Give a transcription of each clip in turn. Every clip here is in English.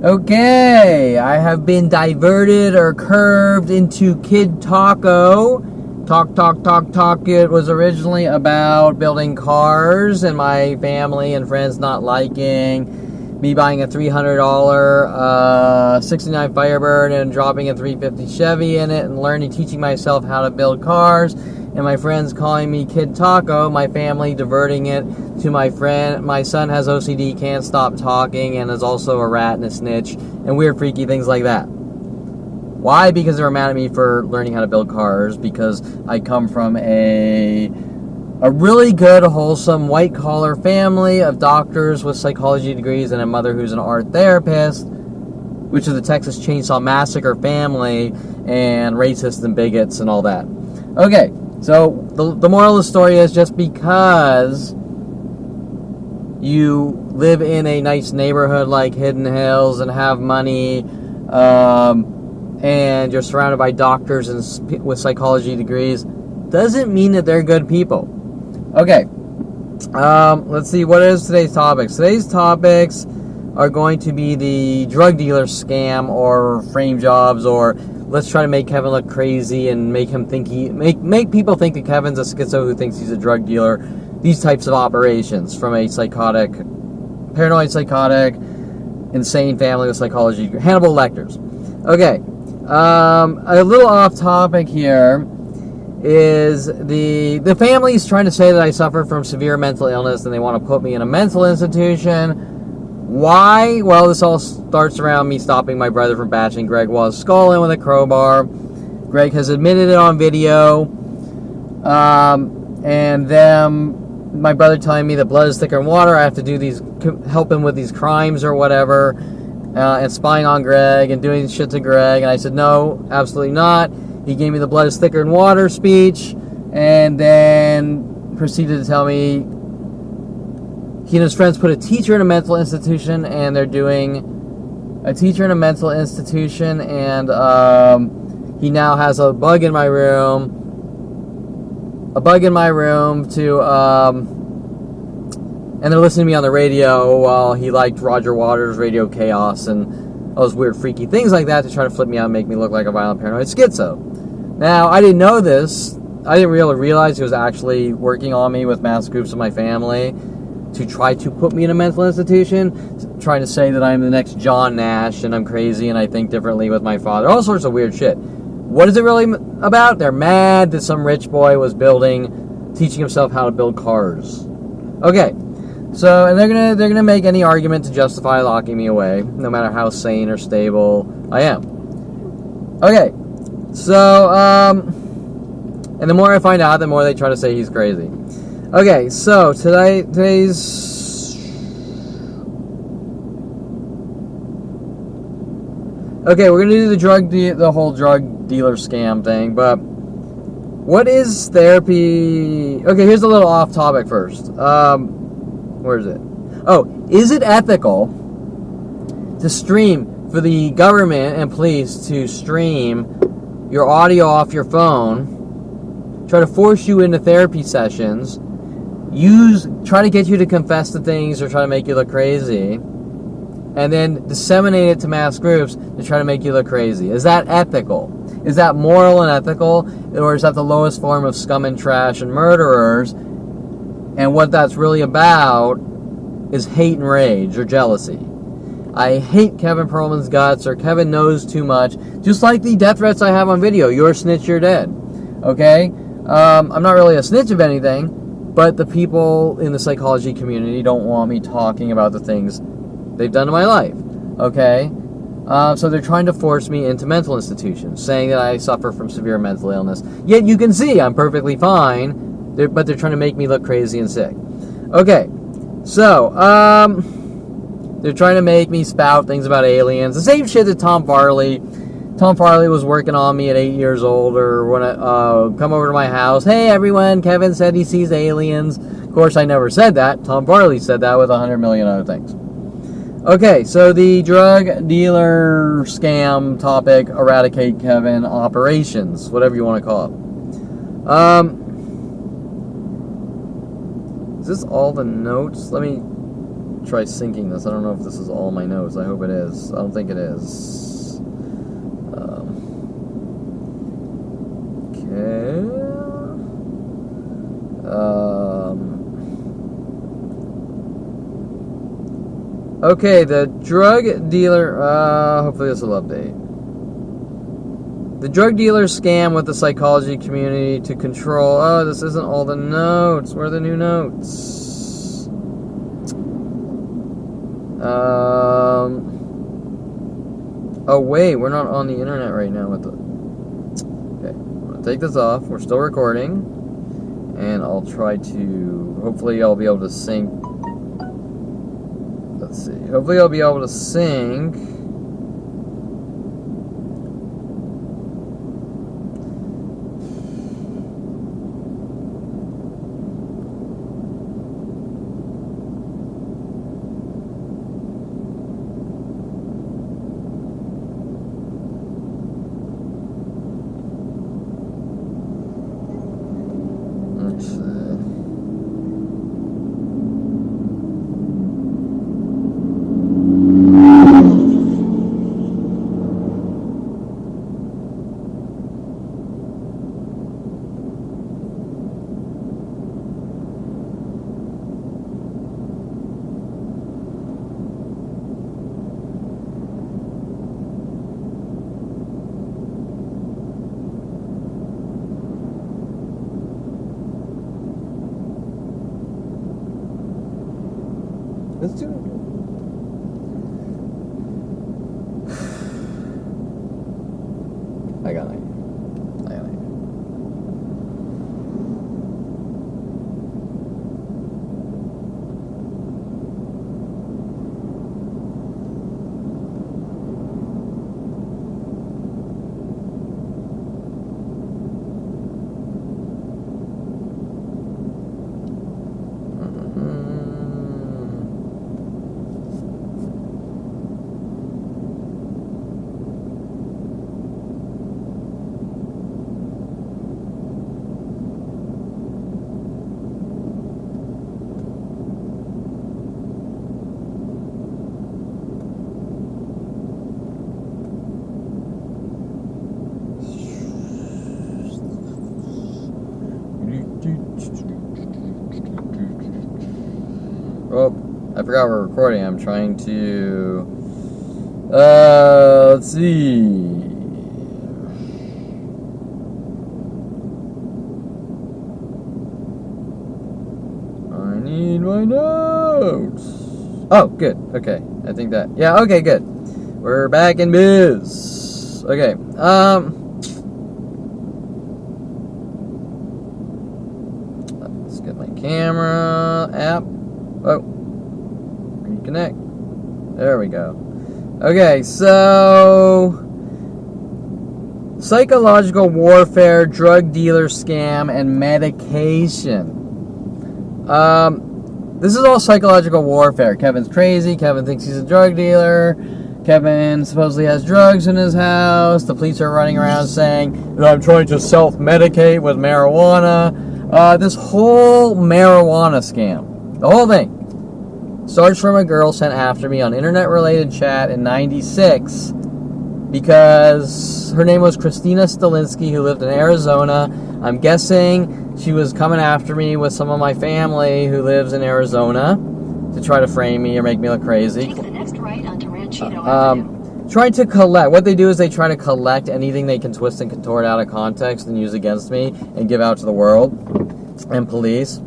Okay, I have been diverted or curved into Kid Taco. Talk. It was originally about building cars and my family and friends not liking me buying a $300 '69 Firebird and dropping a $350 Chevy in it and teaching myself how to build cars. And my friends calling me Kid Taco, my family diverting it to my friend. My son has OCD, can't stop talking, and is also a rat and a snitch, and weird freaky things like that. Why? Because they were mad at me for learning how to build cars, because I come from a really good, wholesome, white-collar family of doctors with psychology degrees and a mother who's an art therapist, which is the Texas Chainsaw Massacre family, and racists and bigots and all that. Okay. So, the moral of the story is just because you live in a nice neighborhood like Hidden Hills and have money, and you're surrounded by doctors and with psychology degrees, doesn't mean that they're good people. Okay, let's see, what is today's topics? Today's topics are going to be the drug dealer scam or frame jobs, or let's try to make Kevin look crazy and make him think make people think that Kevin's a schizo who thinks he's a drug dealer. These types of operations from a paranoid psychotic, insane family with psychology. Hannibal Lecters. Okay, a little off topic here is the family's trying to say that I suffer from severe mental illness and they want to put me in a mental institution. Why? Well, this all starts around me stopping my brother from bashing Greg Wall's skull in with a crowbar. Greg has admitted it on video. And then my brother telling me that blood is thicker than water. I have to help him with these crimes or whatever. And spying on Greg and doing shit to Greg. And I said, no, absolutely not. He gave me the blood is thicker than water speech. And then proceeded to tell me he and his friends put a teacher in a mental institution, and they're doing a teacher in a mental institution, and he now has a bug in my room to, and they're listening to me on the radio while he liked Roger Waters' Radio Chaos and all those weird freaky things like that to try to flip me out and make me look like a violent paranoid schizo. Now, I didn't know this. I didn't really realize he was actually working on me with mass groups of my family to try to put me in a mental institution, trying to say that I'm the next John Nash and I'm crazy and I think differently with my father, all sorts of weird shit. What is it really about? They're mad that some rich boy was teaching himself how to build cars. Okay, so, and they're gonna make any argument to justify locking me away, no matter how sane or stable I am. Okay, so, and the more I find out, the more they try to say he's crazy. Okay, so today's... Okay, we're going to do the whole drug dealer scam thing, but what is therapy? Okay, here's a little off topic first. Where is it? Oh, is it ethical to stream, for the government and police to stream your audio off your phone, try to force you into therapy sessions, try to get you to confess to things or try to make you look crazy, and then disseminate it to mass groups to try to make you look crazy? Is that ethical? Is that moral and ethical? Or is that the lowest form of scum and trash and murderers? And what that's really about is hate and rage or jealousy. I hate Kevin Perlman's guts, or Kevin knows too much. Just like the death threats I have on video. You're a snitch, you're dead. Okay? I'm not really a snitch of anything, but the people in the psychology community don't want me talking about the things they've done in my life. Okay? So they're trying to force me into mental institutions, saying that I suffer from severe mental illness. Yet you can see I'm perfectly fine, but they're trying to make me look crazy and sick. Okay, so, they're trying to make me spout things about aliens. The same shit that Tom Farley was working on me at 8 years old, or when I come over to my house. Hey everyone, Kevin said he sees aliens. Of course, I never said that. Tom Farley said that with 100 million other things. Okay, so the drug dealer scam topic, eradicate Kevin operations, whatever you want to call it. Is this all the notes? Let me try syncing this. I don't know if this is all my notes. I hope it is. I don't think it is. Okay. Okay, the drug dealer. Hopefully this will update. The drug dealer scam with the psychology community to control. Oh, this isn't all the notes. Where are the new notes? Oh wait, we're not on the internet right now with the. Okay, I'm gonna take this off. We're still recording, and I'll try to. Hopefully, I'll be able to sync. Let's see. Hopefully, I'll be able to sync. Let's do it. I got it. Oh, I forgot we're recording. I'm trying to. Let's see. I need my notes. Oh, good. Okay. I think that. Yeah, okay, good. We're back in biz. Okay. Let's get my camera app. Oh, reconnect. There we go. Okay, so psychological warfare, drug dealer scam, and medication. This is all psychological warfare. Kevin's crazy. Kevin thinks he's a drug dealer. Kevin supposedly has drugs in his house. The police are running around saying that I'm trying to self-medicate with marijuana. This whole marijuana scam. The whole thing starts from a girl sent after me on internet-related chat in '96 because her name was Christina Stalinsky, who lived in Arizona. I'm guessing she was coming after me with some of my family who lives in Arizona to try to frame me or make me look crazy. Take the next right onto Ranchito Avenue. Trying to collect. What they do is they try to collect anything they can twist and contort out of context and use against me and give out to the world and police.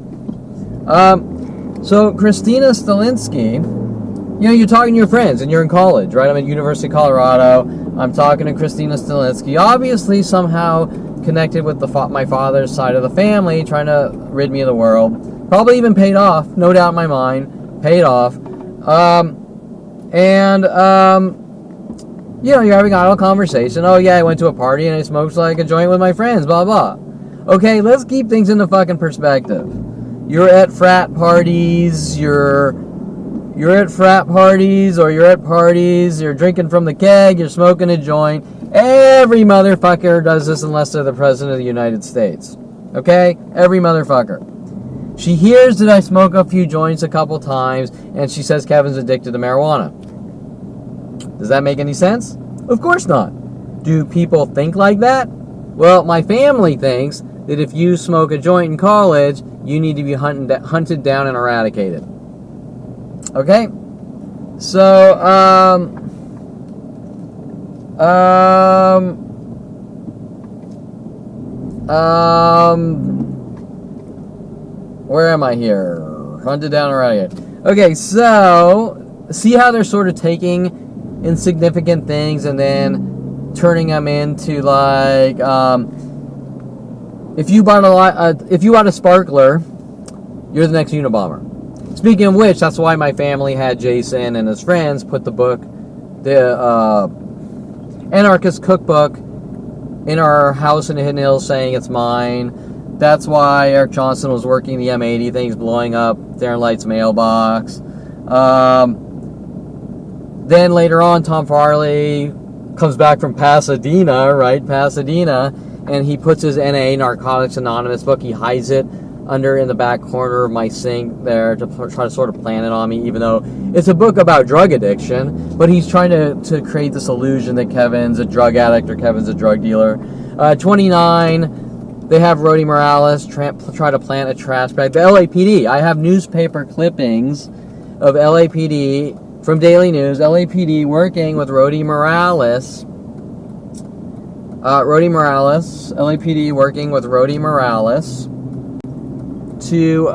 So Christina Stalinsky, you know, you're talking to your friends and you're in college, right? I'm at University of Colorado. I'm talking to Christina Stalinsky, obviously somehow connected with my father's side of the family, trying to rid me of the world. Probably even paid off, no doubt in my mind, paid off. You know, you're having idle conversation. Oh yeah, I went to a party and I smoked like a joint with my friends, blah blah. Okay, let's keep things into fucking perspective. You're at frat parties, you're at frat parties, or you're at parties, you're drinking from the keg, you're smoking a joint. Every motherfucker does this unless they're the President of the United States. Okay? Every motherfucker. She hears that I smoke a few joints a couple times, and she says Kevin's addicted to marijuana. Does that make any sense? Of course not. Do people think like that? Well, my family thinks that if you smoke a joint in college, you need to be hunted down and eradicated. Okay? So, where am I here? Hunted down and eradicated. Okay, so, see how they're sort of taking insignificant things and then turning them into like, if you bought a sparkler, you're the next Unabomber. Speaking of which, that's why my family had Jason and his friends put the book, the Anarchist Cookbook, in our house in the Hidden Hills, saying it's mine. That's why Eric Johnson was working the M80 things, blowing up Darren Light's mailbox. Then later on, Tom Farley comes back from Pasadena, and he puts his NA, Narcotics Anonymous book, he hides it in the back corner of my sink there to try to sort of plant it on me, even though it's a book about drug addiction, but he's trying to create this illusion that Kevin's a drug addict or Kevin's a drug dealer. 29, they have Rody Morales try to plant a trash bag. The LAPD, I have newspaper clippings of LAPD from Daily News, LAPD working with Rody Morales. LAPD working with Rody Morales to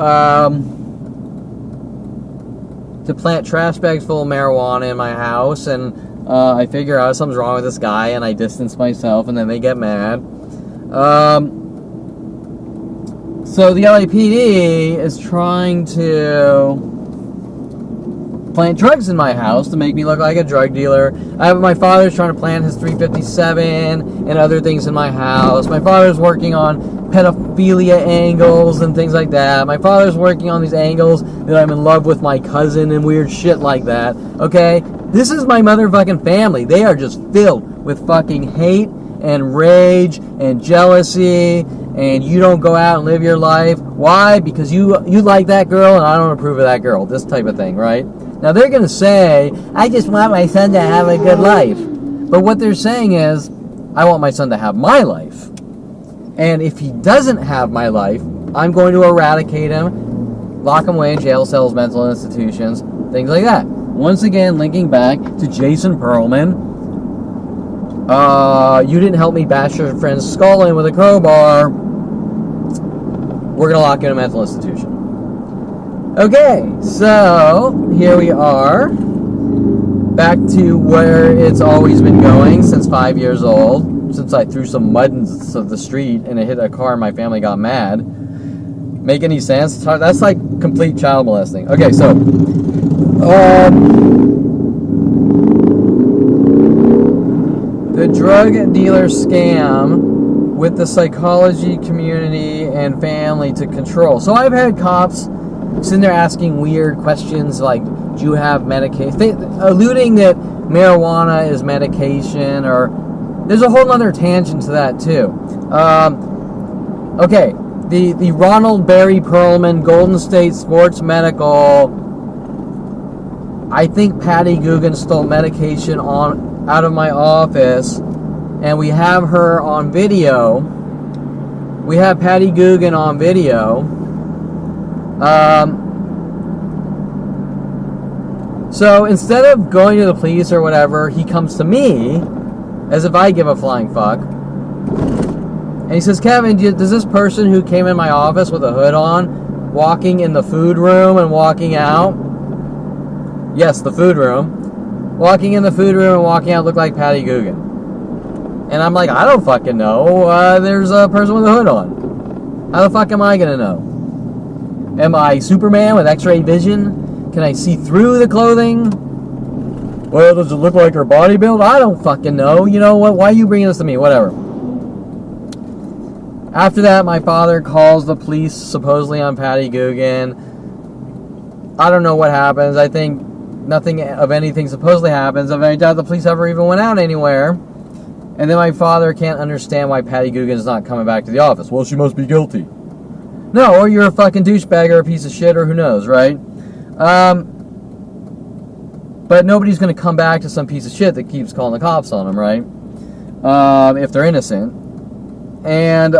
plant trash bags full of marijuana in my house, and I figure out something's wrong with this guy, and I distance myself, and then they get mad. So the LAPD is trying to plant drugs in my house to make me look like a drug dealer. My father's trying to plant his 357 and other things in my house. My father's working on pedophilia angles and things like that. My father's working on these angles that I'm in love with my cousin and weird shit like that. Okay? This is my motherfucking family. They are just filled with fucking hate and rage and jealousy, and you don't go out and live your life. Why? Because you like that girl and I don't approve of that girl. This type of thing, right? Now they're going to say, I just want my son to have a good life. But what they're saying is, I want my son to have my life. And if he doesn't have my life, I'm going to eradicate him, lock him away in jail cells, mental institutions, things like that. Once again, linking back to Jason Perlman. You didn't help me bash your friend's skull in with a crowbar. We're going to lock you in a mental institution. Okay, so here we are. Back to where it's always been going since 5 years old. Since I threw some mud into the street and it hit a car and my family got mad. Make any sense? That's like complete child molesting. Okay, so the drug dealer scam with the psychology community and family to control. So I've had cops sitting there asking weird questions like, do you have medication? Alluding that marijuana is medication, or there's a whole other tangent to that too. Okay, the Ronald Barry Perlman Golden State Sports Medical. I think Patty Guggen stole medication out of my office, and we have her on video. We have Patty Guggen on video. So instead of going to the police or whatever, he comes to me as if I give a flying fuck. And he says, Kevin, does this person who came in my office with a hood on, walking in the food room and walking out? Yes, the food room. Walking in the food room and walking out look like Patty Guggen. And I'm like, I don't fucking know. There's a person with a hood on. How the fuck am I going to know? Am I Superman with X-ray vision? Can I see through the clothing? Well, does it look like her body build? I don't fucking know. You know what? Why are you bringing this to me? Whatever. After that, my father calls the police supposedly on Patty Guggen. I don't know what happens. I think nothing of anything supposedly happens. I doubt the police ever even went out anywhere. And then my father can't understand why Patty Guggen is not coming back to the office. Well, she must be guilty. No, or you're a fucking douchebag or a piece of shit or who knows, right? But nobody's going to come back to some piece of shit that keeps calling the cops on them, right? If they're innocent. And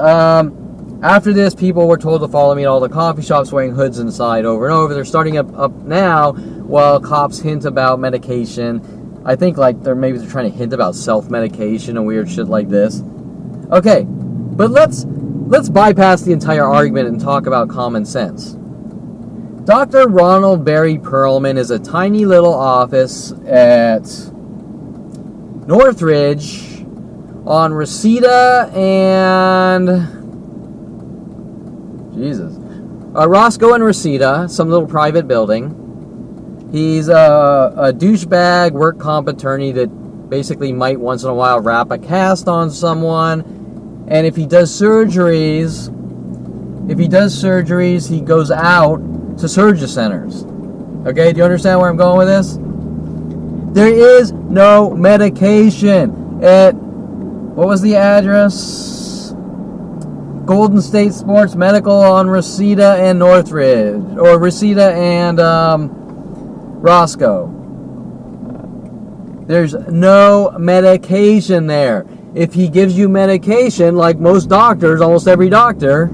after this, people were told to follow me at all the coffee shops wearing hoods inside over and over. They're starting up now while cops hint about medication. I think like they're trying to hint about self-medication and weird shit like this. Okay, but let's bypass the entire argument and talk about common sense. Dr. Ronald Barry Perlman is a tiny little office at Northridge on Reseda and Roscoe and Reseda, some little private building. He's a douchebag work comp attorney that basically might once in a while wrap a cast on someone. And if he does surgeries, he goes out to surgery centers. Okay, do you understand where I'm going with this? There is no medication at, what was the address? Golden State Sports Medical on Reseda and Northridge, or Reseda and Roscoe. There's no medication there. If he gives you medication, like most doctors, almost every doctor,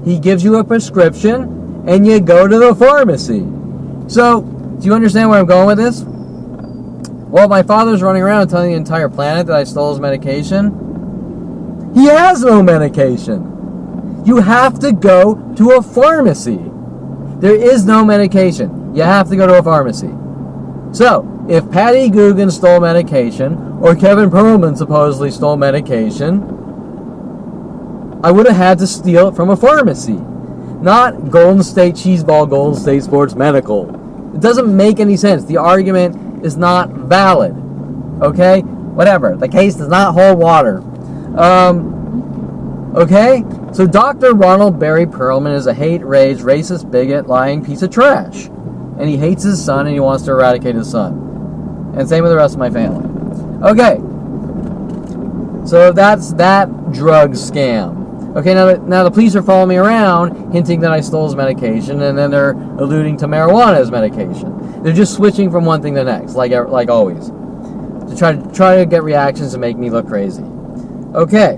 he gives you a prescription and you go to the pharmacy. So, do you understand where I'm going with this? Well, my father's running around telling the entire planet that I stole his medication. He has no medication. You have to go to a pharmacy. There is no medication. You have to go to a pharmacy. So, if Patty Guggen stole medication, or Kevin Perlman supposedly stole medication, I would have had to steal it from a pharmacy. Not Golden State Cheeseball, Golden State Sports Medical. It doesn't make any sense. The argument is not valid. Okay? Whatever. The case does not hold water. Okay? So Dr. Ronald Barry Perlman is a hate-raged, racist, bigot, lying piece of trash. And he hates his son and he wants to eradicate his son. And same with the rest of my family. Okay. So that's that drug scam. Okay, now the police are following me around, hinting that I stole his medication, and then they're alluding to marijuana as medication. They're just switching from one thing to the next, like always, to try to get reactions and make me look crazy. Okay.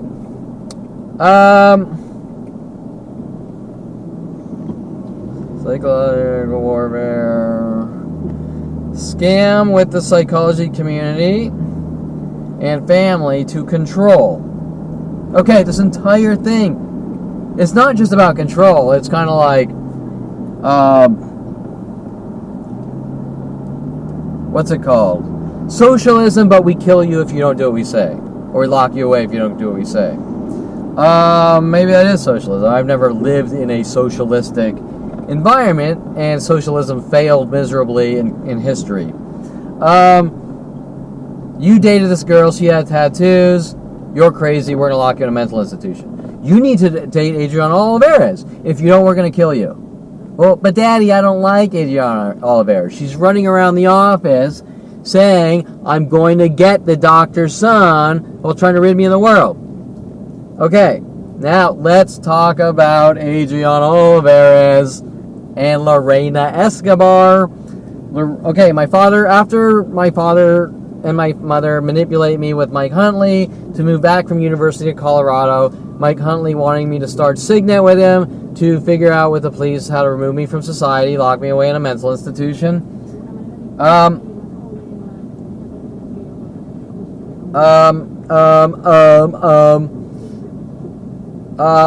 Psychological warfare. Scam with the psychology community and family to control. Okay, this entire thing, it's not just about control. It's kind of like, what's it called? Socialism, but we kill you if you don't do what we say. Or we lock you away if you don't do what we say. Maybe that is socialism. I've never lived in a socialistic environment, and socialism failed miserably in history. You dated this girl, she had tattoos. You're crazy, we're going to lock you in a mental institution. You need to date Adriana Olivares. If you don't, we're going to kill you. Well, but Daddy, I don't like Adriana Olivares. She's running around the office saying, I'm going to get the doctor's son while trying to rid me of the world. Okay, now let's talk about Adriana Olivares and Lorena Escobar. Okay, after my father and my mother manipulate me with Mike Huntley to move back from University of Colorado. Mike Huntley wanting me to start Signet with him to figure out with the police how to remove me from society, lock me away in a mental institution.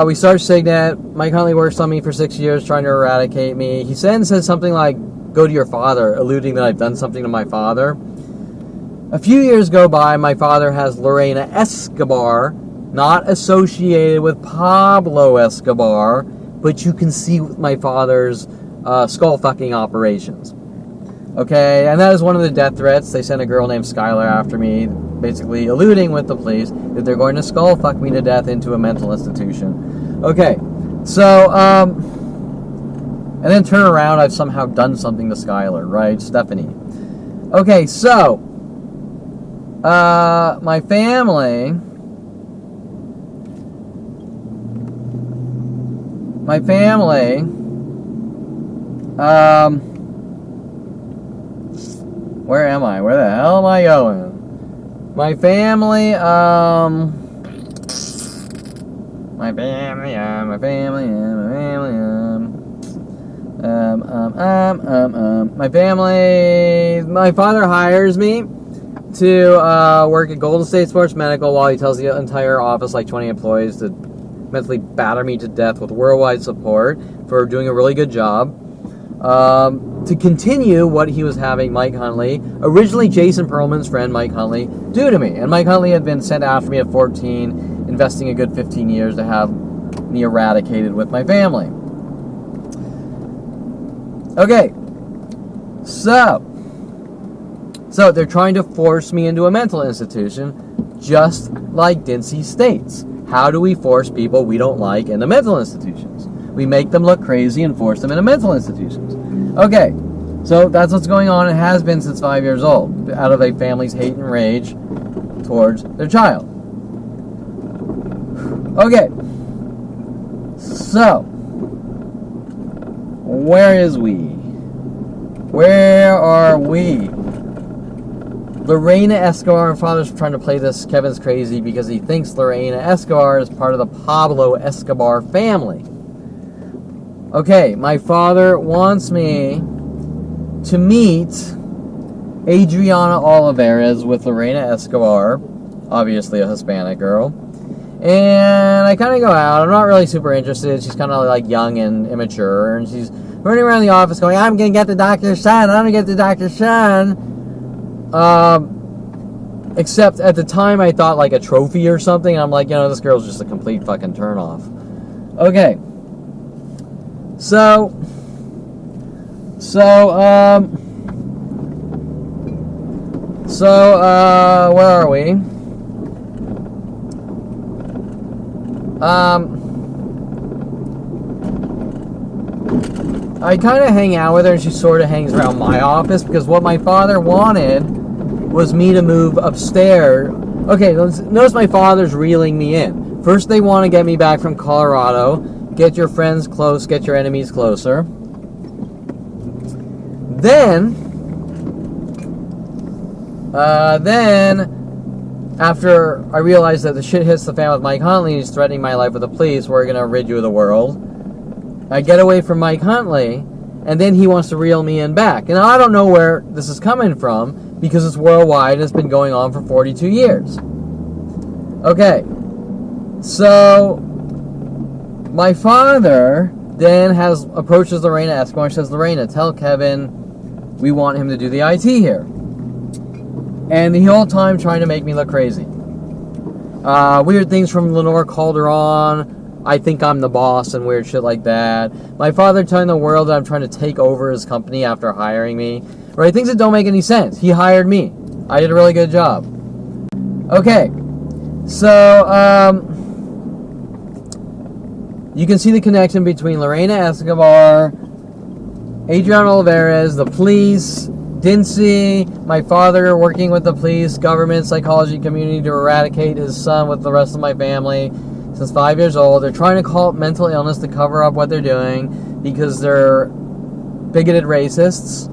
We started Signet. Mike Huntley works on me for 6 years trying to eradicate me. He said something like, go to your father, alluding that I've done something to my father. A few years go by, my father has Lorena Escobar, not associated with Pablo Escobar, but you can see my father's skull-fucking operations. Okay, and that is one of the death threats. They sent a girl named Skylar after me, basically alluding with the police that they're going to skull-fuck me to death into a mental institution. Okay, so, and then turn around, I've somehow done something to Skylar, right? Stephanie. Okay, so, my family my family, where am I? Where the hell am I going? My family, my father hires me to work at Golden State Sports Medical while he tells the entire office, like 20 employees, to mentally batter me to death with worldwide support for doing a really good job. To continue what he was having Mike Huntley, originally Jason Perlman's friend Mike Huntley, do to me. And Mike Huntley had been sent after me at 14, investing a good 15 years to have me eradicated with my family. Okay, so they're trying to force me into a mental institution, just like Dincy states. How do we force people we don't like into mental institutions? We make them look crazy and force them into mental institutions. Okay, so that's what's going on. It has been since 5 years old, out of a family's hate and rage towards their child. Okay, so where are we? Lorena Escobar, my father's trying to play this Kevin's crazy because he thinks Lorena Escobar is part of the Pablo Escobar family. Okay, my father wants me to meet Adriana Olivares with Lorena Escobar, obviously a Hispanic girl. And I kind of go out. I'm not really super interested. She's kind of like young and immature. And she's running around the office going, I'm going to get the doctor's son. I'm going to get the doctor's son. Except at the time I thought like a trophy or something. I'm like, this girl's just a complete fucking turnoff. Okay. So, where are we? I kind of hang out with her, and she sort of hangs around my office, because what my father wanted was me to move upstairs. Okay, notice my father's reeling me in. First, they want to get me back from Colorado. Get your friends close, get your enemies closer. Then, after I realized that the shit hits the fan with Mike Huntley, he's threatening my life with the police, we're going to rid you of the world. I get away from Mike Huntley, and then he wants to reel me in back. And I don't know where this is coming from, because it's worldwide and it's been going on for 42 years. Okay, so my father then approaches Lorena Escobar and says, Lorena, tell Kevin we want him to do the IT here. And the whole time trying to make me look crazy. Weird things from Lenore Calderon. I think I'm the boss and weird shit like that. My father telling the world that I'm trying to take over his company after hiring me. Right? Things that don't make any sense. He hired me. I did a really good job. Okay. So, you can see the connection between Lorena Escobar, Adriana Olivares, the police, Dincy, my father working with the police, government, psychology community to eradicate his son with the rest of my family since 5 years old. They're trying to call it mental illness to cover up what they're doing because they're bigoted racists.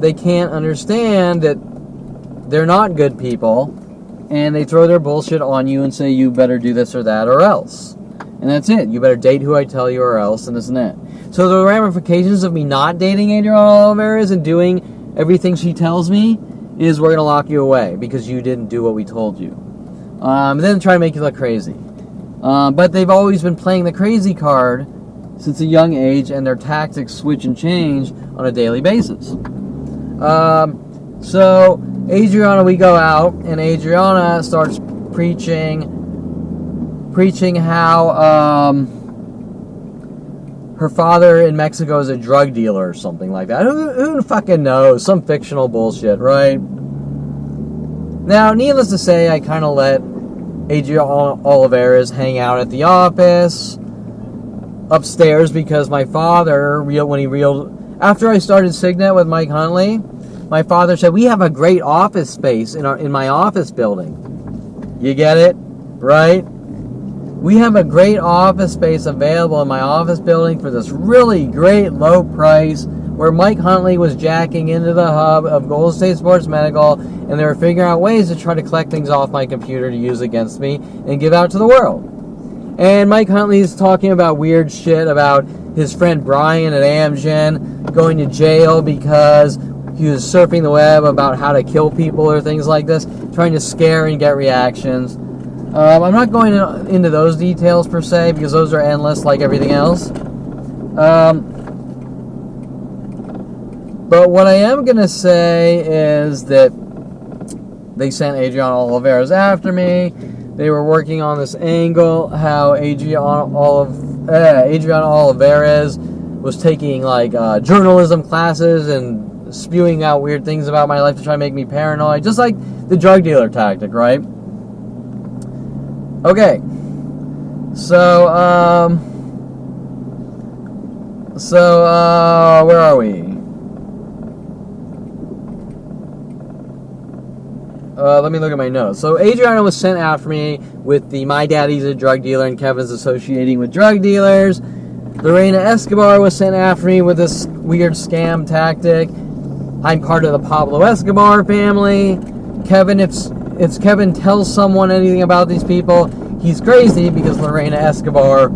They can't understand that they're not good people, and they throw their bullshit on you and say you better do this or that or else. And that's it. You better date who I tell you or else, and this and that. So the ramifications of me not dating Adriana Olivares and doing everything she tells me is we're going to lock you away because you didn't do what we told you. Then try to make you look crazy. But they've always been playing the crazy card since a young age, and their tactics switch and change on a daily basis. So Adriana, we go out, and Adriana starts preaching how her father in Mexico is a drug dealer or something like that. Who fucking knows? Some fictional bullshit, right? Now, needless to say, I kind of let Adriana Olivares hang out at the office upstairs because my father, after I started Signet with Mike Huntley, my father said, we have a great office space in my office building. You get it? Right? We have a great office space available in my office building for this really great low price, where Mike Huntley was jacking into the hub of Golden State Sports Medical, and they were figuring out ways to try to collect things off my computer to use against me and give out to the world. And Mike Huntley's talking about weird shit about his friend Brian at Amgen going to jail because he was surfing the web about how to kill people or things like this, trying to scare and get reactions. I'm not going into those details per se, because those are endless like everything else. But what I am going to say is that they sent Adriana Olivares after me. They were working on this angle, how Adriana Olivares was taking like journalism classes and spewing out weird things about my life to try to make me paranoid, just like the drug dealer tactic, right? Okay, so where are we? Let me look at my notes. So Adriana was sent after me with the "my daddy's a drug dealer and Kevin's associating with drug dealers." Lorena Escobar was sent after me with this weird scam tactic. I'm part of the Pablo Escobar family. Kevin, if Kevin tells someone anything about these people, he's crazy, because Lorena Escobar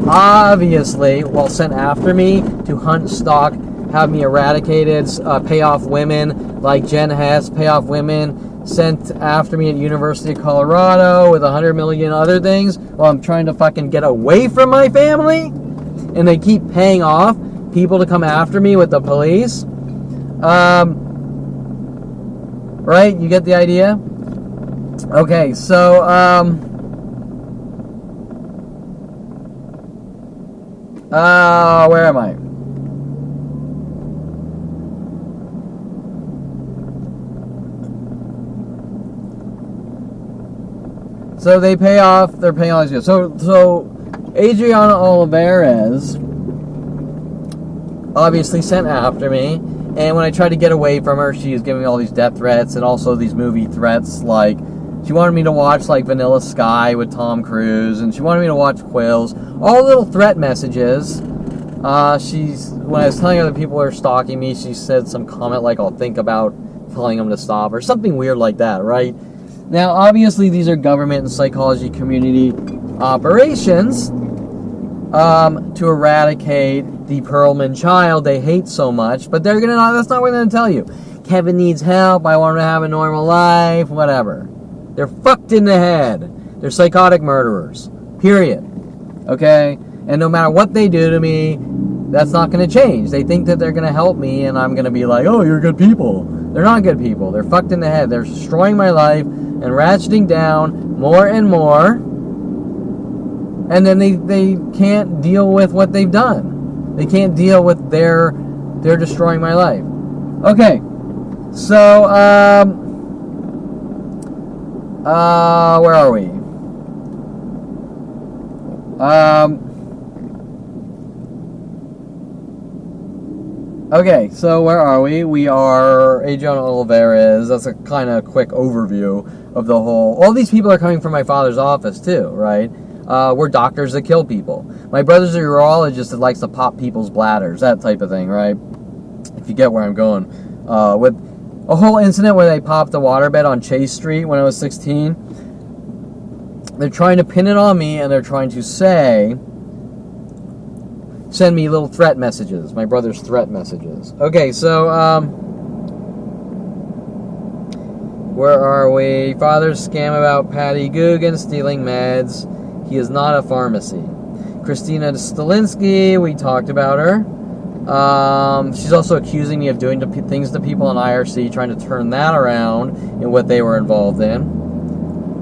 obviously, while sent after me to hunt, stalk, have me eradicated, pay off women like Jen Hess, pay off women sent after me at University of Colorado with 100 million other things while I'm trying to fucking get away from my family, and they keep paying off people to come after me with the police. Right? You get the idea? Okay, so, where am I? So they're paying all these people. So Adriana Olivares obviously sent after me, and when I tried to get away from her, she was giving me all these death threats and also these movie threats, like she wanted me to watch like Vanilla Sky with Tom Cruise, and she wanted me to watch Quills, all little threat messages. When I was telling other people who are stalking me, she said some comment like, "I'll think about telling them to stop," or something weird like that, right? Now, obviously, these are government and psychology community operations to eradicate the Perlman child they hate so much, but that's not what they're gonna tell you. Kevin needs help, I want him to have a normal life, whatever. They're fucked in the head. They're psychotic murderers. Period. Okay? And no matter what they do to me, that's not gonna change. They think that they're gonna help me, and I'm gonna be like, "Oh, you're good people." They're not good people. They're fucked in the head. They're destroying my life and ratcheting down more and more. And then they can't deal with what they've done. They can't deal with they're destroying my life. Okay. So, where are we? Okay, so where are we? We are Adriana Olivares. That's a kind of quick overview of the whole. All these people are coming from my father's office too, right? We're doctors that kill people. My brother's a urologist that likes to pop people's bladders, that type of thing, right? If you get where I'm going. With a whole incident where they popped a waterbed on Chase Street when I was 16. They're trying to pin it on me, and they're trying to send me little threat messages, my brother's threat messages. Okay, so, where are we? Father's scam about Patty Guggen stealing meds. He is not a pharmacy. Christina Stalinsky, we talked about her. She's also accusing me of doing things to people in IRC, trying to turn that around in what they were involved in.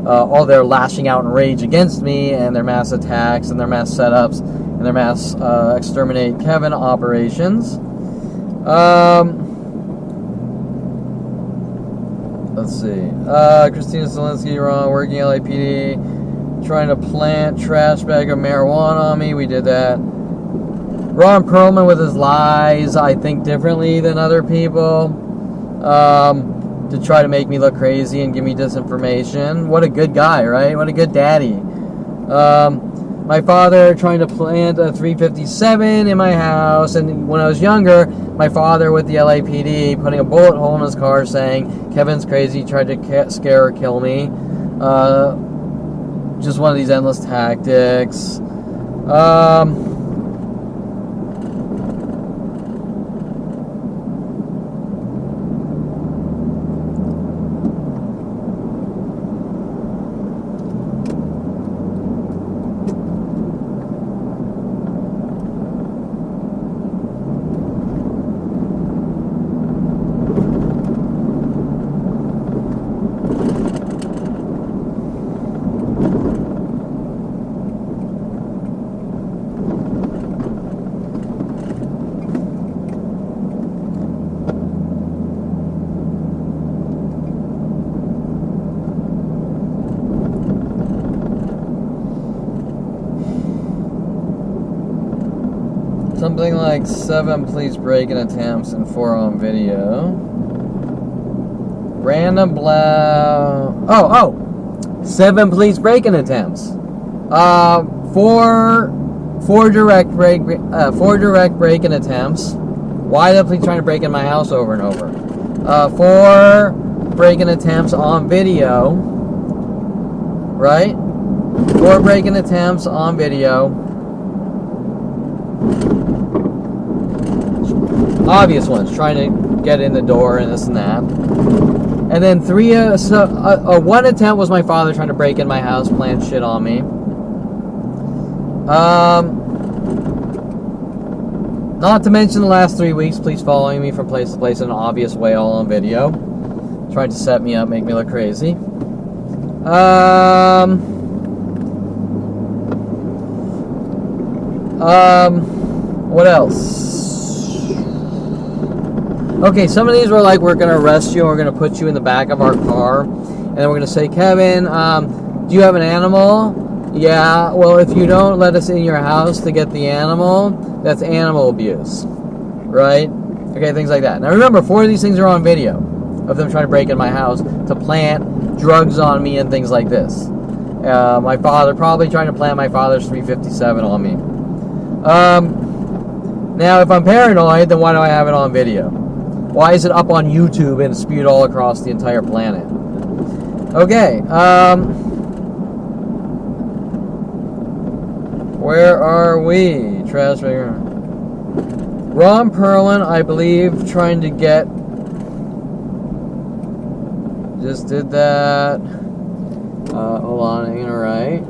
All their lashing out in rage against me, and their mass attacks, and their mass setups, and their mass exterminate Kevin operations. Let's see. Christina Stalinsky, working LAPD, trying to plant trash bag of marijuana on me. We did that. Ron Perlman with his lies. I think differently than other people. To try to make me look crazy and give me disinformation. What a good guy, right? What a good daddy. My father trying to plant a 357 in my house, and when I was younger, my father with the LAPD putting a bullet hole in his car saying, Kevin's crazy, tried to scare or kill me. Just one of these endless tactics. Something like 7 police break-in attempts and 4 on video. Random Oh! 7 police break-in attempts. 4 direct break-in attempts. Why are the police trying to break in my house over and over? 4 break-in attempts on video. Right? 4 break-in attempts on video. Obvious ones, trying to get in the door and this and that. And then 1 attempt was my father trying to break in my house, plant shit on me. Not to mention the last 3 weeks, police following me from place to place in an obvious way, all on video. Trying to set me up, make me look crazy. What else? Okay, some of these were like, we're going to arrest you and we're going to put you in the back of our car. And then we're going to say, Kevin, do you have an animal? Yeah, well, if you don't let us in your house to get the animal, that's animal abuse. Right? Okay, things like that. Now remember, 4 of these things are on video of them trying to break in my house to plant drugs on me and things like this. My father, probably trying to plant my father's 357 on me. Now, if I'm paranoid, then why do I have it on video? Why is it up on YouTube and spewed all across the entire planet? Okay, where are we? Transfer. Ron Perlin, I believe, trying to get... Just did that. Hold on, ain't alright.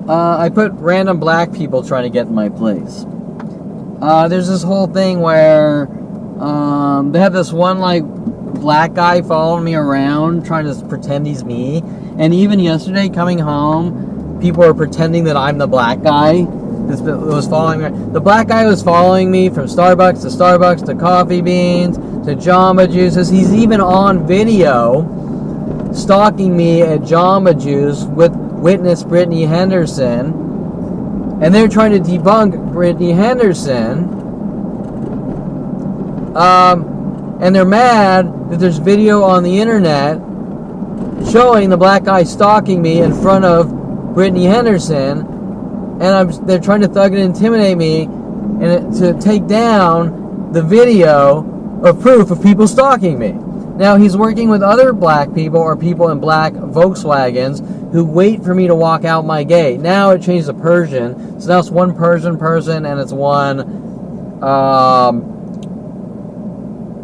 I put random black people trying to get in my place. There's this whole thing where they have this one like black guy following me around trying to pretend he's me. And even yesterday coming home, people were pretending that I'm the black guy. This was following me. The black guy was following me from Starbucks to Coffee Beans to Jamba Juices. He's even on video stalking me at Jamba Juice with witness Brittany Henderson, and they're trying to debunk Brittany Henderson, and they're mad that there's video on the internet showing the black guy stalking me in front of Brittany Henderson, and they're trying to thug and intimidate me and to take down the video of proof of people stalking me. Now, he's working with other black people or people in black Volkswagens who wait for me to walk out my gate. Now it changed to Persian. So now it's one Persian person and it's one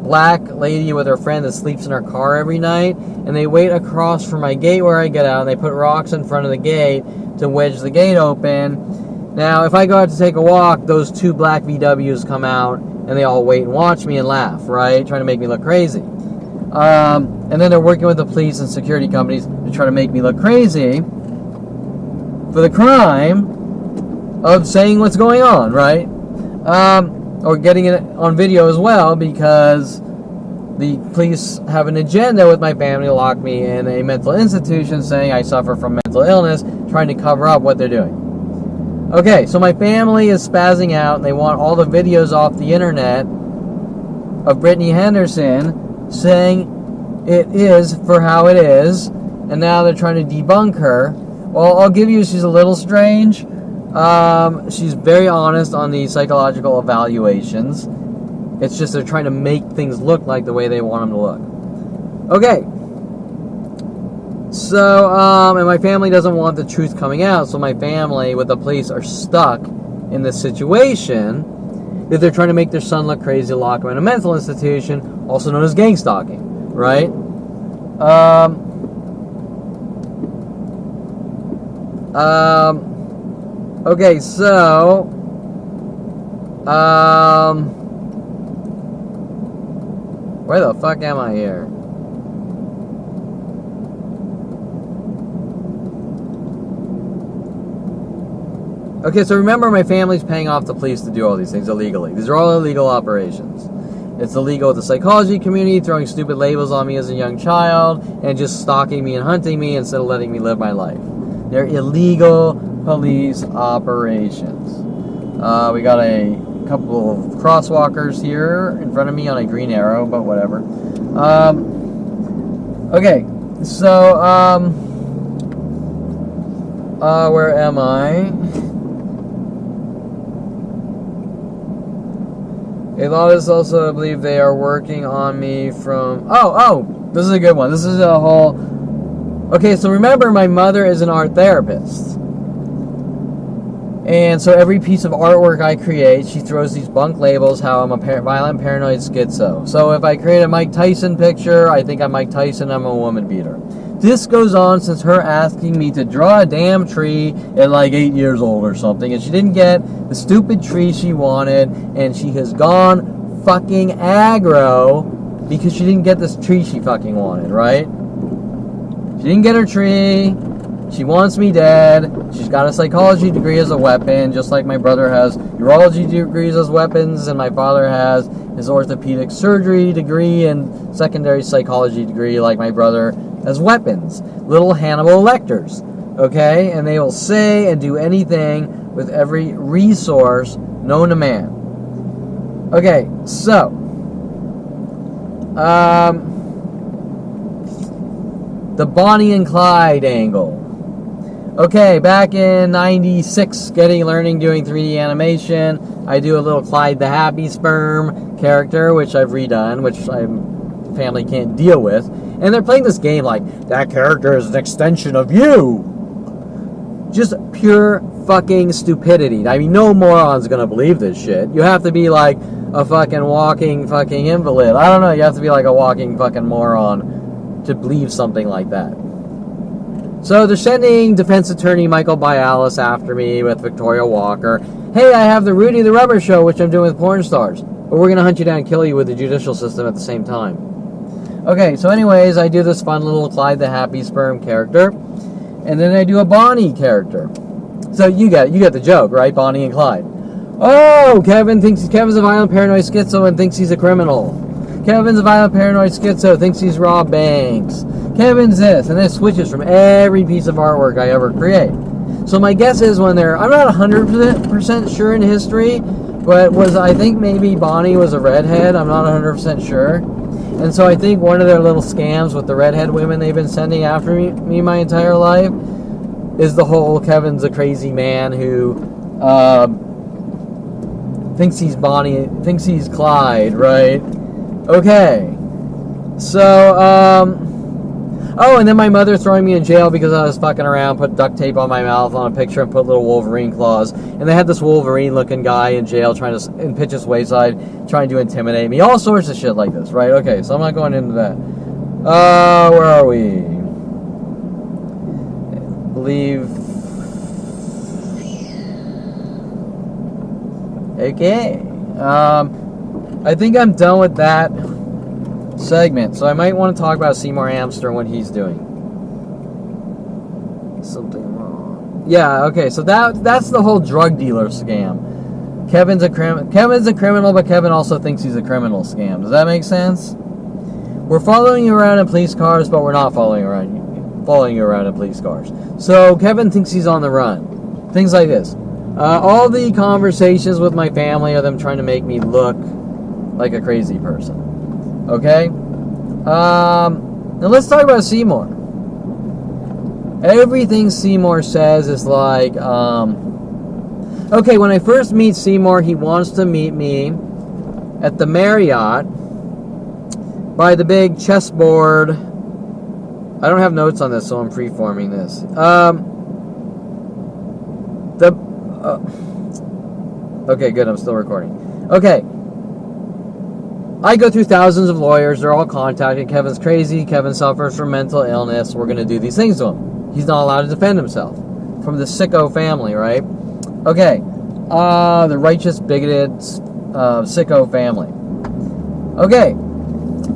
black lady with her friend that sleeps in her car every night. And they wait across from my gate where I get out, and they put rocks in front of the gate to wedge the gate open. Now, if I go out to take a walk, those 2 black VWs come out and they all wait and watch me and laugh, right? Trying to make me look crazy. And then they're working with the police and security companies to try to make me look crazy for the crime of saying what's going on, right? Or getting it on video as well, because the police have an agenda with my family to lock me in a mental institution, saying I suffer from mental illness, trying to cover up what they're doing. Okay, so my family is spazzing out, and they want all the videos off the internet of Brittany Henderson saying it is for how it is, and now they're trying to debunk her. Well, I'll give you, she's a little strange. She's very honest on the psychological evaluations. It's just they're trying to make things look like the way they want them to look. Okay. So, and my family doesn't want the truth coming out, so my family with the police are stuck in this situation that they're trying to make their son look crazy, lock him in a mental institution, also known as gang stalking, right? Okay, so, where the fuck am I here? Okay, so remember, my family's paying off the police to do all these things illegally. These are all illegal operations. It's illegal with the psychology community, throwing stupid labels on me as a young child, and just stalking me and hunting me instead of letting me live my life. They're illegal police operations. We got a couple of crosswalkers here in front of me on a green arrow, but whatever. Okay, so, where am I? A lot of us also believe they are working on me from... Oh, this is a good one. This is a whole... Okay, so remember, my mother is an art therapist. And so every piece of artwork I create, she throws these bunk labels how I'm a violent paranoid schizo. So if I create a Mike Tyson picture, I think I'm Mike Tyson, I'm a woman beater. This goes on since her asking me to draw a damn tree at like 8 years old or something, and she didn't get the stupid tree she wanted, and she has gone fucking aggro because she didn't get this tree she fucking wanted, right? She didn't get her tree. She wants me dead. She's got a psychology degree as a weapon, just like my brother has urology degrees as weapons, and my father has his orthopedic surgery degree and secondary psychology degree, like my brother, as weapons. Little Hannibal Lecters, okay? And they will say and do anything with every resource known to man. Okay, so, the Bonnie and Clyde angle. Okay, back in 96, learning doing 3D animation, I do a little Clyde the Happy Sperm character, which I've redone, which my family can't deal with. And they're playing this game like, that character is an extension of you. Just pure fucking stupidity. I mean, no moron's gonna believe this shit. You have to be like a fucking walking fucking invalid. I don't know, you have to be like a walking fucking moron to believe something like that. So they're sending defense attorney Michael Bialis after me with Victoria Walker. Hey, I have the Rudy the Rubber show, which I'm doing with porn stars. But we're gonna hunt you down and kill you with the judicial system at the same time. Okay, so anyways, I do this fun little Clyde the Happy Sperm character. And then I do a Bonnie character. So you get the joke, right? Bonnie and Clyde. Oh, Kevin's a violent paranoid schizo and thinks he's a criminal. Kevin's a violent paranoid schizo, thinks he's robbed banks. Kevin's this, and it switches from every piece of artwork I ever create. So my guess is I'm not 100% sure in history, but I think maybe Bonnie was a redhead, I'm not 100% sure. And so I think one of their little scams with the redhead women they've been sending after me my entire life is the whole Kevin's a crazy man who thinks he's Bonnie, thinks he's Clyde, right? Okay. So, oh, and then my mother throwing me in jail because I was fucking around, put duct tape on my mouth on a picture and put little Wolverine claws. And they had this Wolverine-looking guy in jail trying to, in Pitch's Wayside, trying to intimidate me. All sorts of shit like this, right? Okay, so I'm not going into that. Where are we? I believe... Okay. I think I'm done with that segment, so I might want to talk about Seymour Amster and what he's doing. Something wrong. Yeah, okay, so that's the whole drug dealer scam. Kevin's a criminal, but Kevin also thinks he's a criminal scam. Does that make sense? We're following you around in police cars, but we're not following you around in police cars. So Kevin thinks he's on the run. Things like this. All the conversations with my family are them trying to make me look like a crazy person. Okay? Now let's talk about Seymour. Everything Seymour says is like, okay, when I first meet Seymour, he wants to meet me at the Marriott by the big chessboard. I don't have notes on this, so I'm freeforming this. Okay, good, I'm still recording. Okay. I go through thousands of lawyers. They're all contacted. Kevin's crazy. Kevin suffers from mental illness. We're going to do these things to him. He's not allowed to defend himself. From the sicko family, right? Okay. The righteous, bigoted, sicko family. Okay.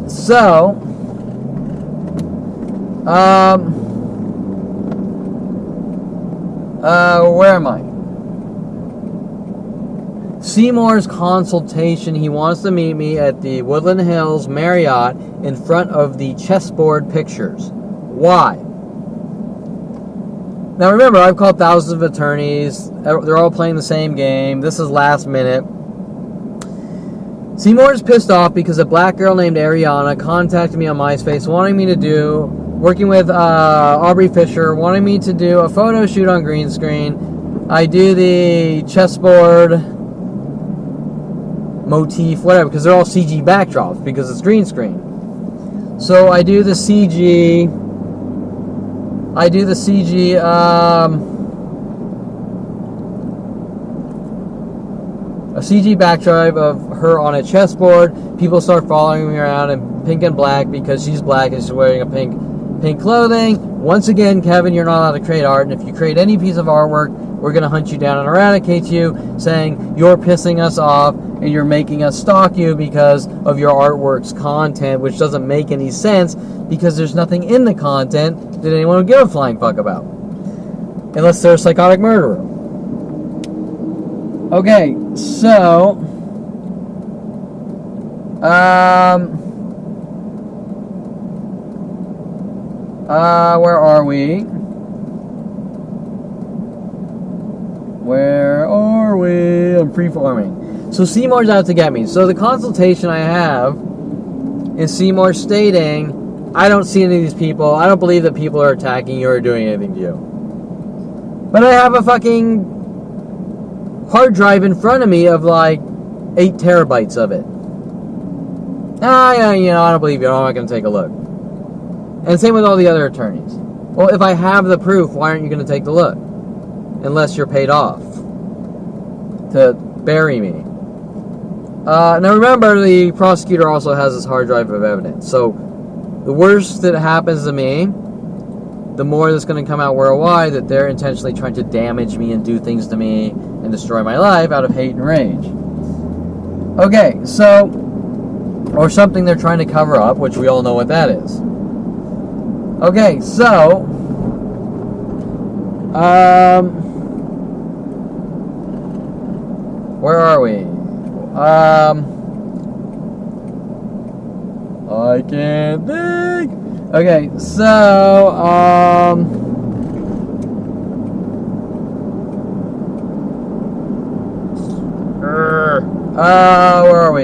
So, where am I? Seymour's consultation. He wants to meet me at the Woodland Hills Marriott in front of the chessboard pictures. Why? Now remember, I've called thousands of attorneys. They're all playing the same game. This is last minute. Seymour's pissed off because a black girl named Ariana contacted me on MySpace working with Aubrey Fisher, wanting me to do a photo shoot on green screen. I do the chessboard motif, whatever, because they're all CG backdrops because it's green screen. So I do the CG a CG backdrop of her on a chessboard. People start following me around in pink and black because she's black and she's wearing a pink clothing. Once again, Kevin, you're not allowed to create art, and if you create any piece of artwork, we're going to hunt you down and eradicate you, saying you're pissing us off and you're making us stalk you because of your artwork's content, which doesn't make any sense because there's nothing in the content that anyone would give a flying fuck about. Unless they're a psychotic murderer. Okay, so... where are we? I'm freeforming. So Seymour's out to get me. So the consultation I have is Seymour stating, I don't see any of these people. I don't believe that people are attacking you or doing anything to you. But I have a fucking hard drive in front of me of like 8 terabytes of it. I don't believe you. I'm not going to take a look. And same with all the other attorneys. Well, if I have the proof, why aren't you going to take the look? Unless you're paid off to bury me. Now remember, the prosecutor also has this hard drive of evidence. So the worse that happens to me, the more that's going to come out worldwide that they're intentionally trying to damage me and do things to me and destroy my life out of hate and rage. Okay, so, or something they're trying to cover up, which we all know what that is. Okay, so, where are we? I can't think. Okay, so, where are we?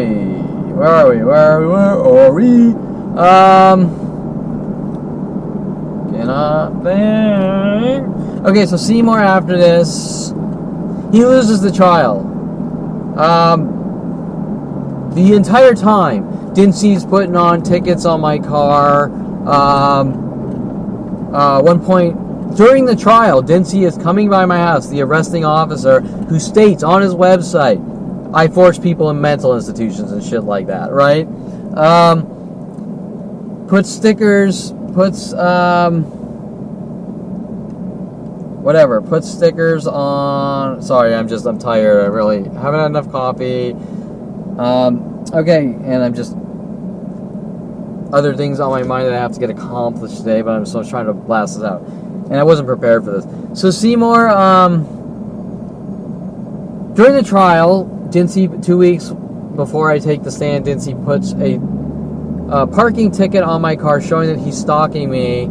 Cannot think. Okay, so Seymour after this, he loses the trial. The entire time, Dincy's putting on tickets on my car. One point during the trial, Dincy is coming by my house, the arresting officer, who states on his website, I force people in mental institutions and shit like that, right? Puts stickers on. Sorry, I'm tired. I really haven't had enough coffee. Okay, and I'm just other things on my mind that I have to get accomplished today, but I'm still trying to blast this out. And I wasn't prepared for this. So Seymour, during the trial, Dincy, 2 weeks before I take the stand, Dincy puts a parking ticket on my car showing that he's stalking me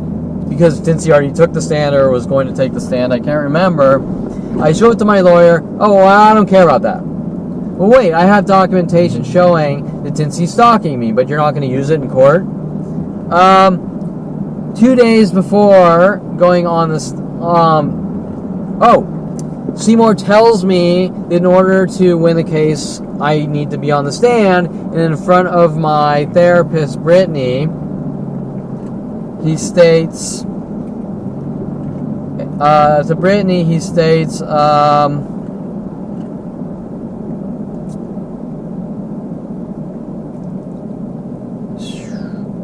because since he already took the stand or was going to take the stand, I can't remember. I show it to my lawyer. Oh, well, I don't care about that. Well, wait, I have documentation showing that since he's stalking me, but you're not going to use it in court. 2 days before going on this, Seymour tells me that in order to win the case, I need to be on the stand, and in front of my therapist, Brittany, he states,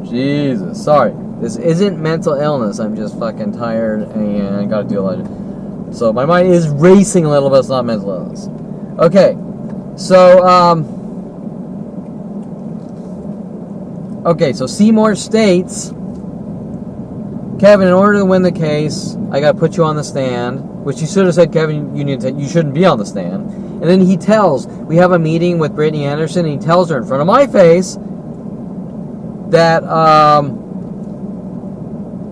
Jesus, sorry. This isn't mental illness. I'm just fucking tired and I gotta do a lot of... So my mind is racing a little bit. It's not mental illness. Okay. So Seymour states, Kevin, in order to win the case, I gotta put you on the stand, which he should have said, Kevin, you shouldn't be on the stand. And then he tells, we have a meeting with Brittany Anderson, and he tells her in front of my face that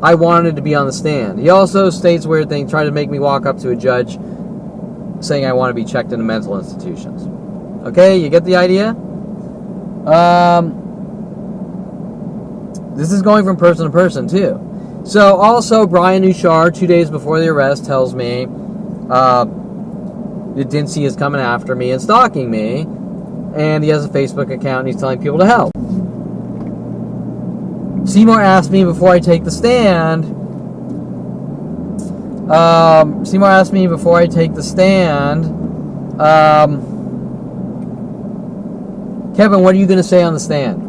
I wanted to be on the stand. He also states weird things, trying to make me walk up to a judge saying I want to be checked into mental institutions. Okay, you get the idea? This is going from person to person, too. So, also, Brian Nuchar, 2 days before the arrest, tells me that Dincy is coming after me and stalking me, and he has a Facebook account, and he's telling people to help. Seymour asked me before I take the stand. Kevin, what are you going to say on the stand?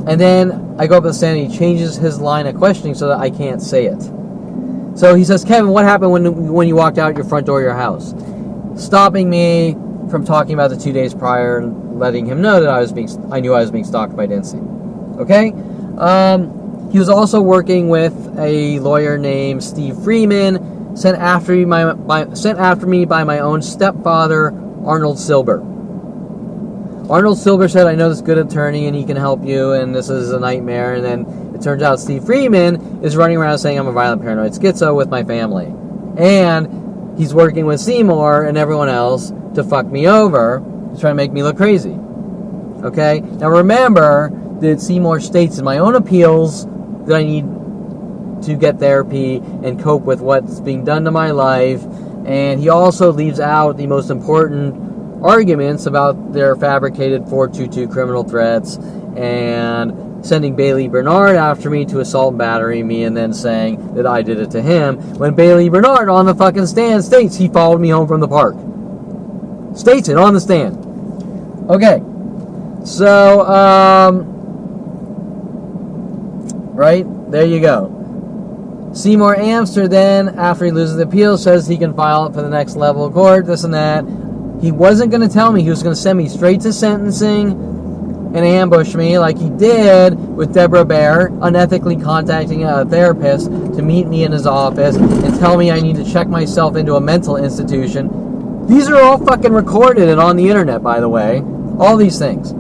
And then I go up to the stand and he changes his line of questioning so that I can't say it. So he says, Kevin, what happened when you walked out your front door of your house? Stopping me from talking about the 2 days prior and letting him know that I knew I was being stalked by Dincy. Okay? He was also working with a lawyer named Steve Freeman, sent after me by my own stepfather, Arnold Silber. Arnold Silber said, I know this good attorney and he can help you and this is a nightmare. And then it turns out Steve Freeman is running around saying I'm a violent paranoid schizo with my family. And he's working with Seymour and everyone else to fuck me over, to try to make me look crazy. Okay? Now remember that Seymour states in my own appeals that I need to get therapy and cope with what's being done to my life. And he also leaves out the most important arguments about their fabricated 422 criminal threats and sending Bailey Bernard after me to assault and battery me and then saying that I did it to him when Bailey Bernard on the fucking stand states he followed me home from the park. States it on the stand. Okay. So, right? There you go. Seymour Amster then, after he loses the appeal, says he can file it for the next level of court, this and that. He wasn't going to tell me. He was going to send me straight to sentencing and ambush me like he did with Deborah Baer, unethically contacting a therapist to meet me in his office and tell me I need to check myself into a mental institution. These are all fucking recorded and on the internet, by the way. All these things.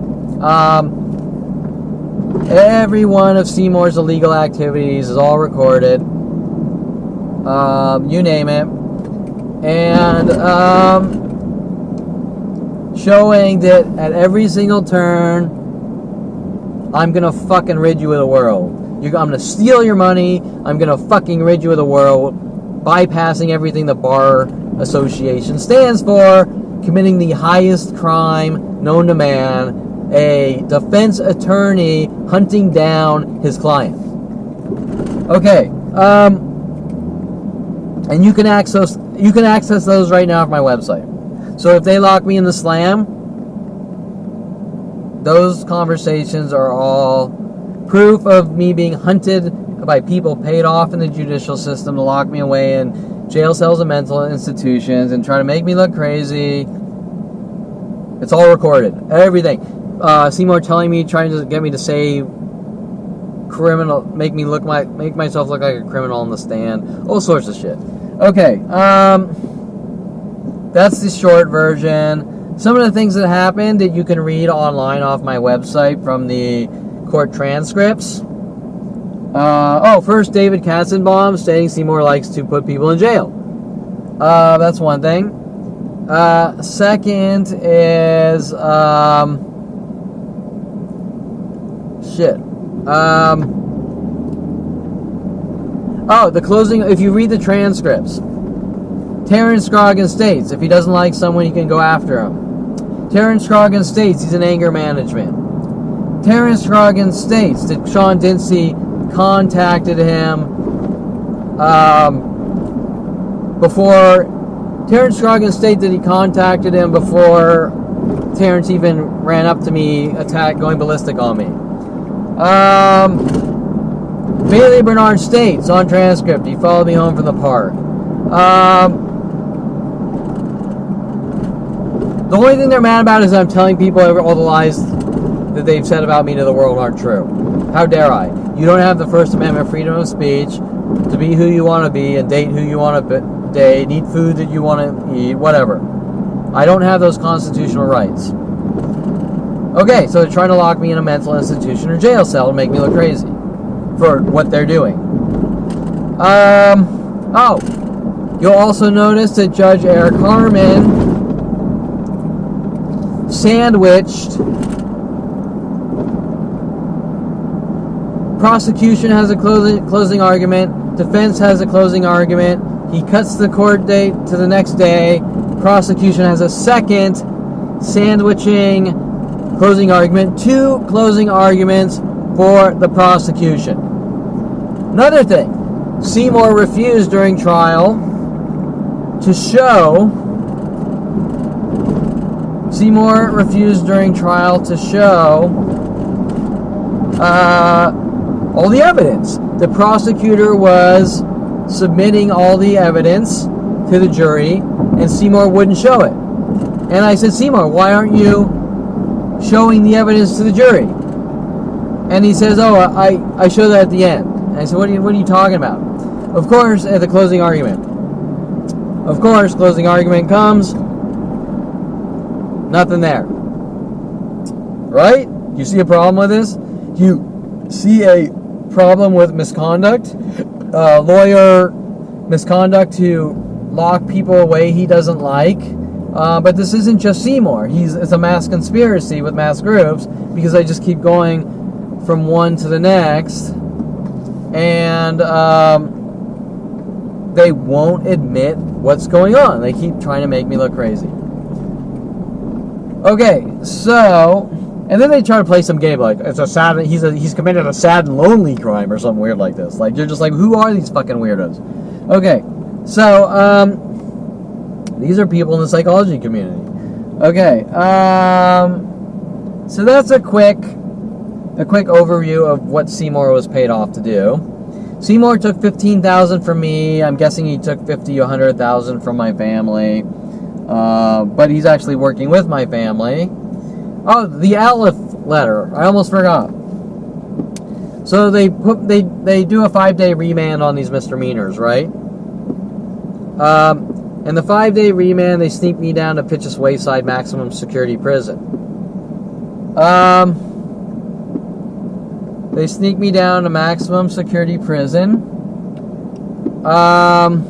Every one of Seymour's illegal activities is all recorded. You name it. And showing that at every single turn, I'm gonna fucking rid you of the world. I'm gonna steal your money. I'm gonna fucking rid you of the world, bypassing everything the Bar Association stands for, committing the highest crime known to man, a defense attorney hunting down his client. Okay, and you can access those right now at my website. So if they lock me in the slam, those conversations are all proof of me being hunted by people paid off in the judicial system to lock me away in jail cells and mental institutions and try to make me look crazy. It's all recorded. Everything. Seymour telling me, trying to get me to say criminal, make myself look like a criminal on the stand. All sorts of shit. Okay. That's the short version. Some of the things that happened that you can read online off my website from the court transcripts. First, David Katzenbaum stating Seymour likes to put people in jail. That's one thing. Second is the closing. If you read the transcripts, Terrence Scroggin states if he doesn't like someone, he can go after him. Terrence Scroggin states he's in anger management. Terrence Scroggin states that Sean Dinsey contacted him before. Terrence Scroggin states that he contacted him before Terrence even ran up to me, going ballistic on me. Bailey Bernard states on transcript he followed me home from the park. The only thing they're mad about is I'm telling people all the lies that they've said about me to the world aren't true. How dare I? You don't have the First Amendment freedom of speech to be who you want to be and date who you want to date, eat food that you want to eat, whatever. I don't have those constitutional rights. Okay, so they're trying to lock me in a mental institution or jail cell to make me look crazy for what they're doing. You'll also notice that Judge Eric Harmon sandwiched. Prosecution has a closing argument. Defense has a closing argument. He cuts the court date to the next day. Prosecution has a second sandwiching closing argument. 2 closing arguments for the prosecution. Another thing, Seymour refused during trial to show. All the evidence. The prosecutor was submitting all the evidence to the jury, and Seymour wouldn't show it. And I said, Seymour, why aren't you showing the evidence to the jury? And he says, I show that at the end. And I said, what are you talking about? Of course, at the closing argument. Of course, closing argument comes, nothing there. Right? You see a problem with this? You see a problem with misconduct? Lawyer misconduct to lock people away he doesn't like. But this isn't just Seymour. It's a mass conspiracy with mass groups, because I just keep going from one to the next, and they won't admit what's going on. They keep trying to make me look crazy. Okay, so, and then they try to play some game like it's a sad. He's committed a sad and lonely crime or something weird like this. Like, you're just like, who are these fucking weirdos? Okay, so these are people in the psychology community. Okay, so that's a quick overview of what Seymour was paid off to do. Seymour took $15,000 from me. I'm guessing he took $50,000 or $100,000 from my family. But he's actually working with my family. Oh, the Aleph letter. I almost forgot. So they do a 5-day remand on these misdemeanors, right? And the 5-day remand, they sneak me down to Pitch's Wayside Maximum Security Prison. They sneak me down to Maximum Security Prison. I'm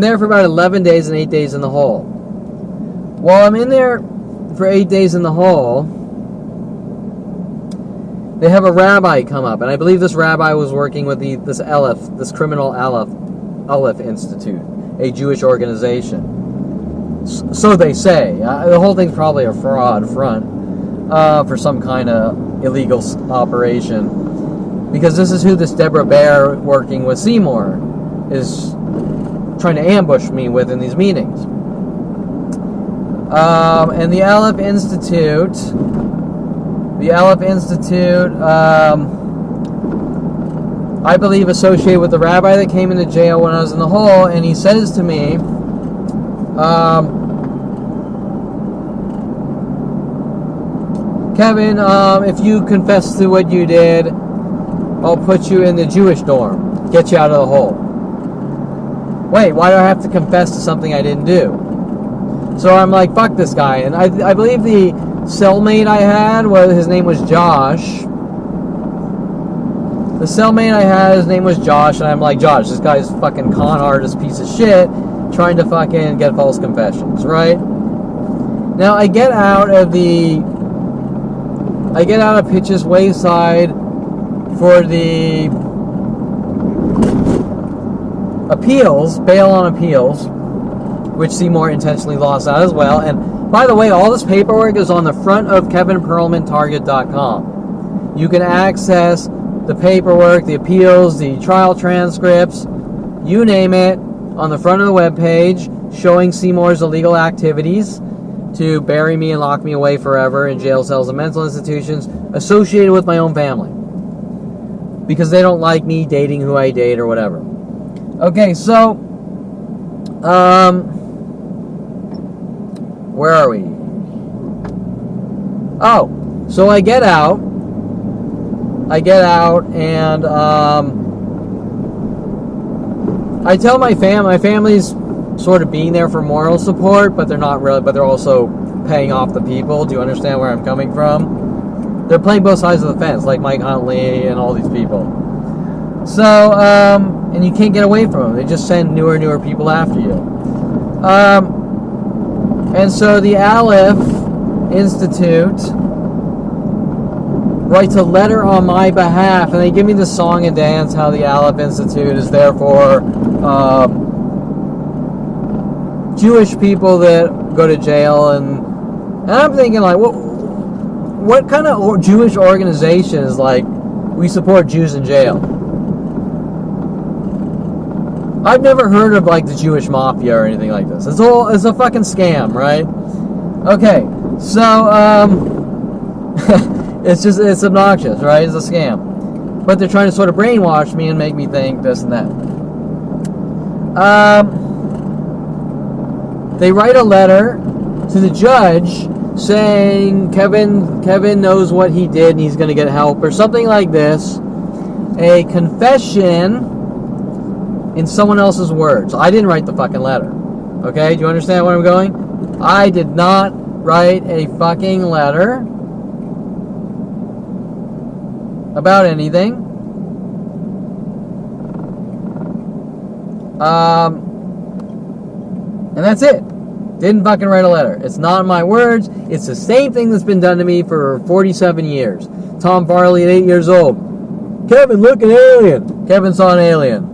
there for about 11 days and 8 days in the hole. While I'm in there for 8 days in the hole, they have a rabbi come up, and I believe this rabbi was working with this criminal Aleph Institute, a Jewish organization. So they say. The whole thing's probably a front for some kind of illegal operation, because this is who this Deborah Bear working with Seymour is trying to ambush me with in these meetings. And the Aleph Institute, I believe associated with the rabbi that came into jail when I was in the hole, and he says to me, Kevin, if you confess to what you did, I'll put you in the Jewish dorm, get you out of the hole. Wait, why do I have to confess to something I didn't do? So I'm like, fuck this guy. And I believe the cellmate I had, his name was Josh. The cellmate I had, his name was Josh, and I'm like, Josh, this guy's fucking con artist piece of shit, trying to fucking get false confessions, right? Now I get out of Pitch's Wayside for the appeals, bail on appeals, which Seymour intentionally lost out as well. And by the way, all this paperwork is on the front of KevinPerlmanTarget.com. You can access the paperwork, the appeals, the trial transcripts, you name it, on the front of the webpage, showing Seymour's illegal activities to bury me and lock me away forever in jail cells and mental institutions associated with my own family. Because they don't like me dating who I date or whatever. Okay, so, where are we? Oh, so I get out and I tell my family's sort of being there for moral support, but they're not really, but they're also paying off the people. Do you understand where I'm coming from? They're playing both sides of the fence, like Mike Huntley and all these people. So, and you can't get away from them. They just send newer people after you. And so the Aleph Institute writes a letter on my behalf, and they give me the song and dance how the Aleph Institute is there for Jewish people that go to jail, and I'm thinking, like, what kind of Jewish organization is like, we support Jews in jail? I've never heard of like the Jewish mafia or anything like this. It's a fucking scam, right? Okay, so it's obnoxious, right? It's a scam. But they're trying to sort of brainwash me and make me think this and that. They write a letter to the judge saying Kevin knows what he did and he's going to get help or something like this. A confession in someone else's words. I didn't write the fucking letter. Okay? Do you understand where I'm going? I did not write a fucking letter about anything. And that's it. Didn't fucking write a letter. It's not my words. It's the same thing that's been done to me for 47 years. Tom Farley at 8 years old. Kevin, look, an alien. Kevin saw an alien.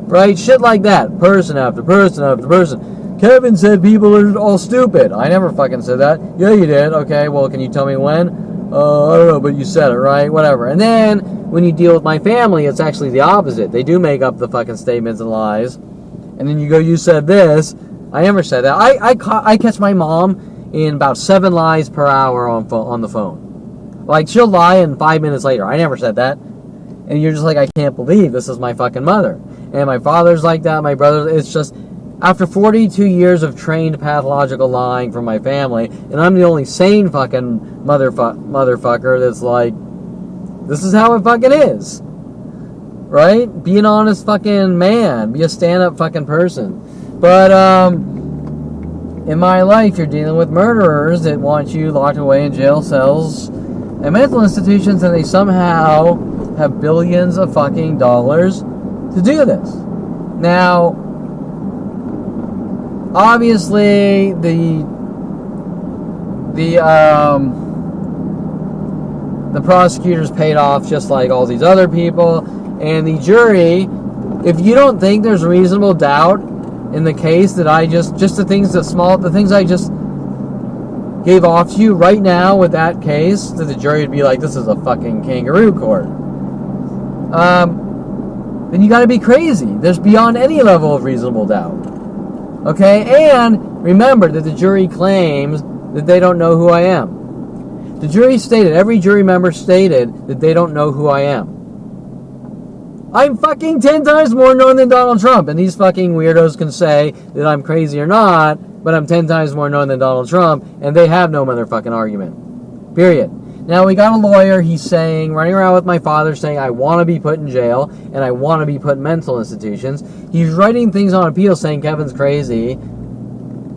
Right? Shit like that. Person after person after person. Kevin said people are all stupid. I never fucking said that. Yeah, you did. Okay, well, can you tell me when? I don't know, but you said it, right? Whatever. And then, when you deal with my family, it's actually the opposite. They do make up the fucking statements and lies. And then you go, you said this. I never said that. I catch my mom in about 7 lies per hour on the phone. Like, she'll lie and 5 minutes later. I never said that. And you're just like, I can't believe this is my fucking mother. And my father's like that. My brother, it's just, after 42 years of trained pathological lying from my family, and I'm the only sane fucking motherfucker that's like, this is how it fucking is. Right? Be an honest fucking man. Be a stand-up fucking person. But, in my life, you're dealing with murderers that want you locked away in jail cells and mental institutions, and they somehow have billions of fucking dollars to do this. Now, obviously, the prosecutors paid off just like all these other people, and the jury, if you don't think there's reasonable doubt in the case that I just the things I just gave off to you right now with that case, that the jury would be like, this is a fucking kangaroo court. Then you gotta be crazy. There's beyond any level of reasonable doubt. Okay? And remember that the jury claims that they don't know who I am. The jury stated, every jury member stated that they don't know who I am. I'm fucking 10 times more known than Donald Trump, and these fucking weirdos can say that I'm crazy or not, but I'm 10 times more known than Donald Trump, and they have no motherfucking argument. Period. Now, we got a lawyer, he's saying, running around with my father saying, I want to be put in jail, and I want to be put in mental institutions. He's writing things on appeal saying Kevin's crazy.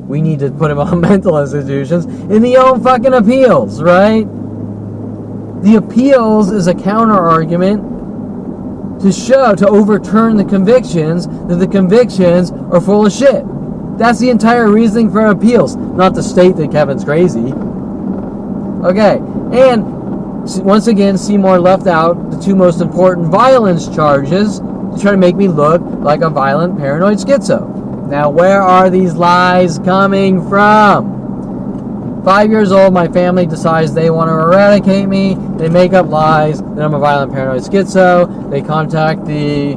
we need to put him on mental institutions in the own fucking appeals, right? The appeals is a counter argument to overturn the convictions, that the convictions are full of shit. That's the entire reasoning for appeals, not to state that Kevin's crazy. Okay, and once again, Seymour left out the two most important violence charges to try to make me look like a violent paranoid schizo. Now, where are these lies coming from? 5 years old, my family decides they want to eradicate me. They make up lies that I'm a violent paranoid schizo. They contact the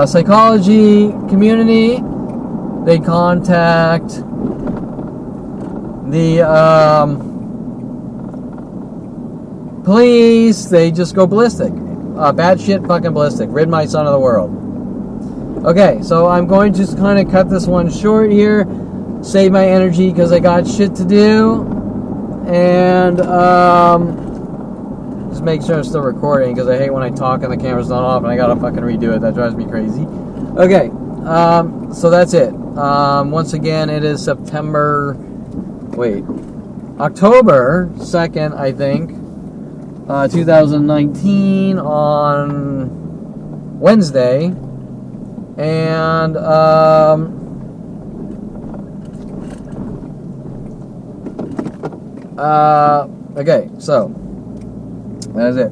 psychology community. They contact the police. They just go ballistic. Bad shit fucking ballistic. Rid my son of the world. Okay, so I'm going to just kind of cut this one short here. Save my energy because I got shit to do. And just make sure I'm still recording because I hate when I talk and the camera's not off and I gotta fucking redo it. That drives me crazy. Okay, so that's it. Once again, it is October 2nd, I think, 2019 on Wednesday. And okay, so that's it.